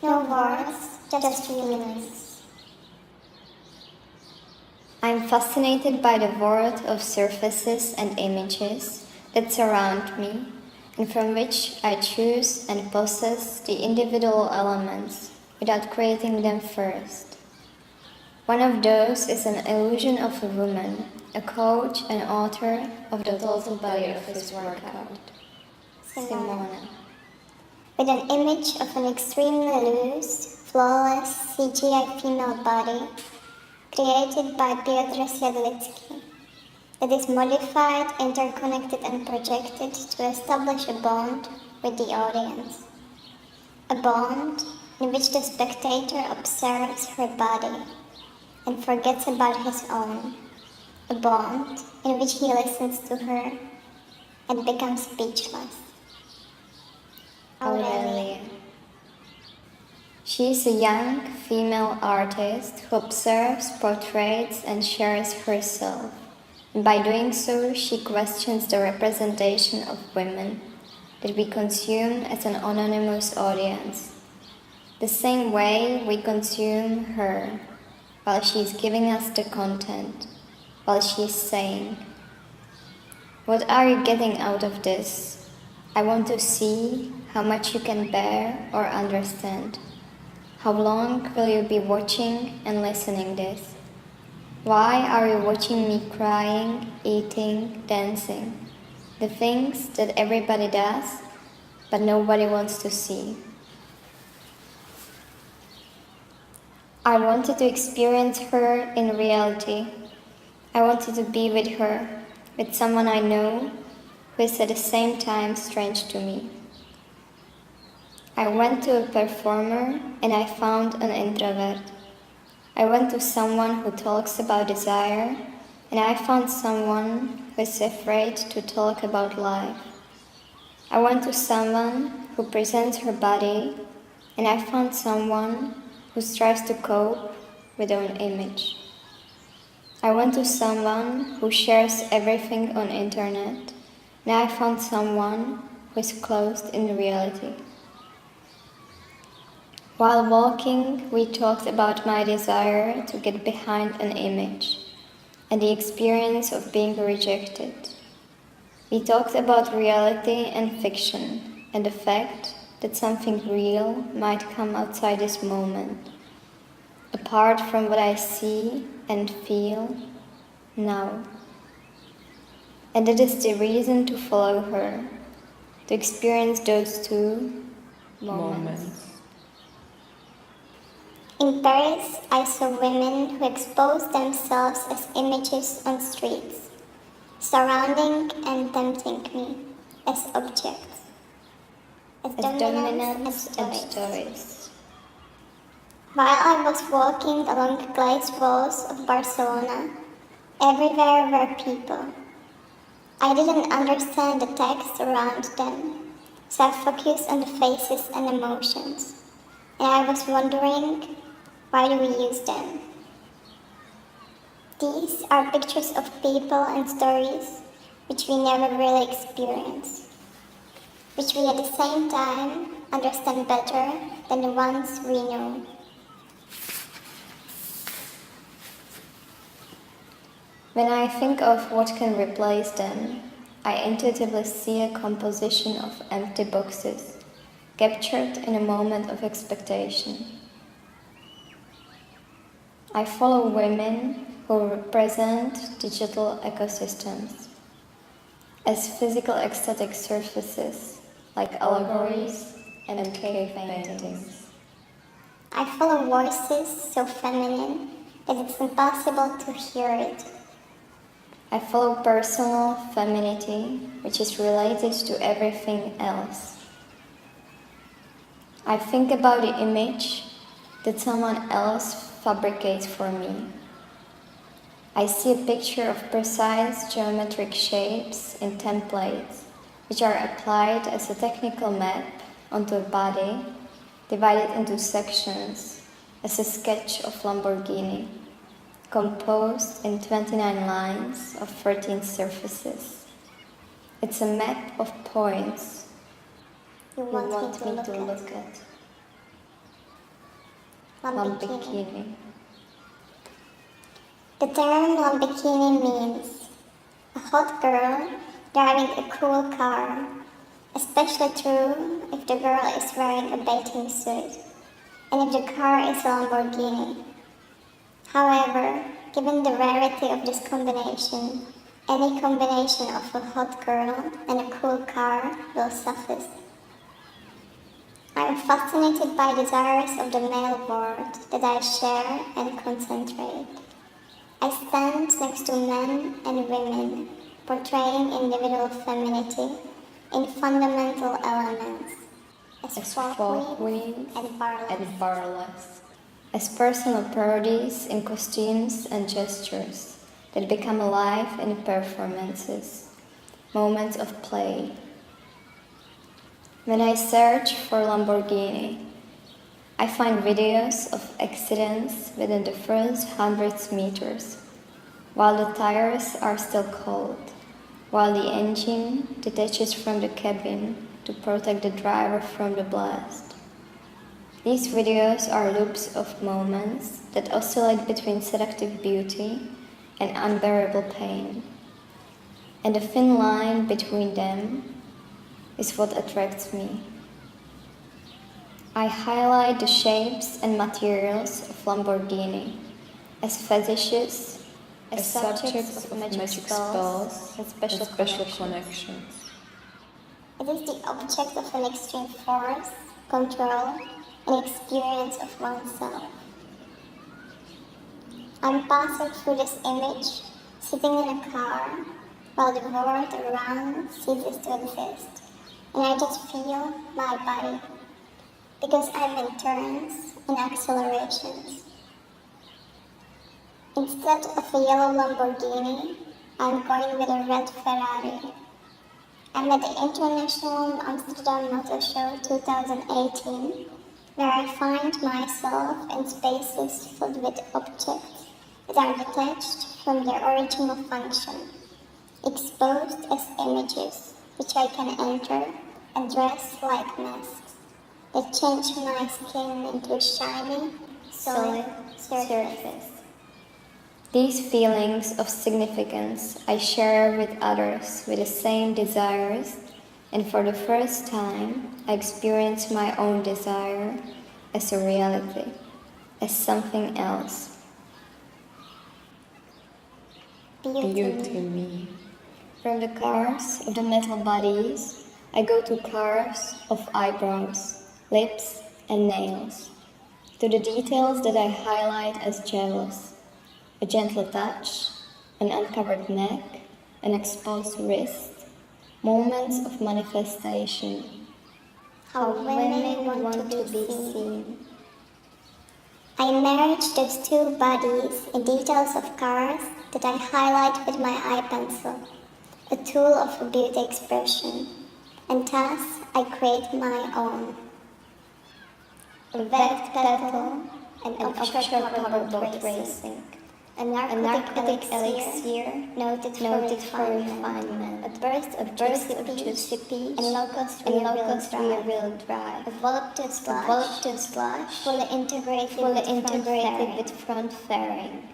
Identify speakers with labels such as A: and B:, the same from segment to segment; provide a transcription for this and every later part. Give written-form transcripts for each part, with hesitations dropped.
A: No words, just feelings.
B: I'm fascinated by the world of surfaces and images that surround me, and from which I choose and possess the individual elements without creating them first. One of those is an illusion of a woman, a coach and author of the total body of his workout, Simona.
A: With an image of an extremely loose, flawless CGI female body created by Piotr Siedlecki that is modified, interconnected and projected to establish a bond with the audience. A bond in which the spectator observes her body and forgets about his own. A bond in which he listens to her and becomes speechless.
B: Aurelia. She is a young female artist who observes, portrays, and shares herself. And by doing so, she questions the representation of women that we consume as an anonymous audience. The same way we consume her while she is giving us the content, while she is saying, "What are you getting out of this? I want to see how much you can bear or understand. How long will you be watching and listening this? Why are you watching me crying, eating, dancing? The things that everybody does, but nobody wants to see." I wanted to experience her in reality. I wanted to be with her, with someone I know who is at the same time strange to me. I went to a performer and I found an introvert. I went to someone who talks about desire and I found someone who is afraid to talk about life. I went to someone who presents her body and I found someone who strives to cope with her own image. I went to someone who shares everything on internet and I found someone who is closed in reality. While walking, we talked about my desire to get behind an image and the experience of being rejected. We talked about reality and fiction and the fact that something real might come outside this moment, apart from what I see and feel now. And it is the reason to follow her, to experience those two moments.
A: In Paris, I saw women who exposed themselves as images on streets, surrounding and tempting me as objects, as dominance and stories. While I was walking along glazed walls of Barcelona, everywhere were people. I didn't understand the text around them, so I focused on the faces and emotions, and I was wondering, why do we use them? These are pictures of people and stories which we never really experience, which we at the same time understand better than the ones we know.
B: When I think of what can replace them, I intuitively see a composition of empty boxes, captured in a moment of expectation. I follow women who represent digital ecosystems as physical aesthetic surfaces, like allegories and cave paintings.
A: I follow voices so feminine that it's impossible to hear it.
B: I follow personal femininity, which is related to everything else. I think about the image that someone else fabricates for me. I see a picture of precise geometric shapes in templates, which are applied as a technical map onto a body, divided into sections, as a sketch of Lamborghini, composed in 29 lines of 13 surfaces. It's a map of points
A: You want me to look at.
B: Lamborghini.
A: The term Lamborghini means a hot girl driving a cool car, especially true if the girl is wearing a bathing suit and if the car is a Lamborghini. However, given the rarity of this combination, any combination of a hot girl and a cool car will suffice. I am fascinated by desires of the male world that I share and concentrate. I stand next to men and women, portraying individual femininity in fundamental elements, as folk queens and
B: burlesque. As personal parodies in costumes and gestures that become alive in performances, moments of play. When I search for Lamborghini, I find videos of accidents within the first 100 meters, while the tires are still cold, while the engine detaches from the cabin to protect the driver from the blast. These videos are loops of moments that oscillate between seductive beauty and unbearable pain, and the thin line between them is what attracts me. I highlight the shapes and materials of Lamborghini as fetishes, as subjects of magic spells and special connections.
A: It is the object of an extreme force, control, and experience of oneself. I'm passing through this image, sitting in a car, while the world around ceases to exist, and I just feel my body, because I'm in turns and accelerations. Instead of a yellow Lamborghini, I'm going with a red Ferrari. I'm at the International Amsterdam Motor Show 2018, where I find myself in spaces filled with objects that are detached from their original function, exposed as images which I can enter and dress like masks that change my skin into a shiny, solid surface.
B: These feelings of significance I share with others with the same desires, and for the first time I experience my own desire as a reality, as something else.
A: Beauty.
B: Me. From the cars of the metal bodies, I go to cars of eyebrows, lips, and nails, to the details that I highlight as jealous. A gentle touch, an uncovered neck, an exposed wrist, moments of manifestation.
A: How women want to be seen. I merge those two bodies in details of cars that I highlight with my eye pencil, a tool of beauty expression, and thus I create my own. A wet petal, an offshore powerboat racing, a narcotic elixir noted for refinement, a burst of juicy peach, and locust rear-wheel drive, a voluptuous slush, fully integrated with front fairing.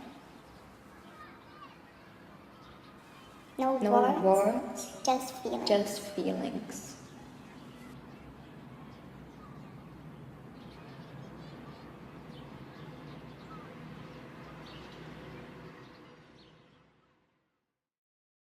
A: No words, just feelings.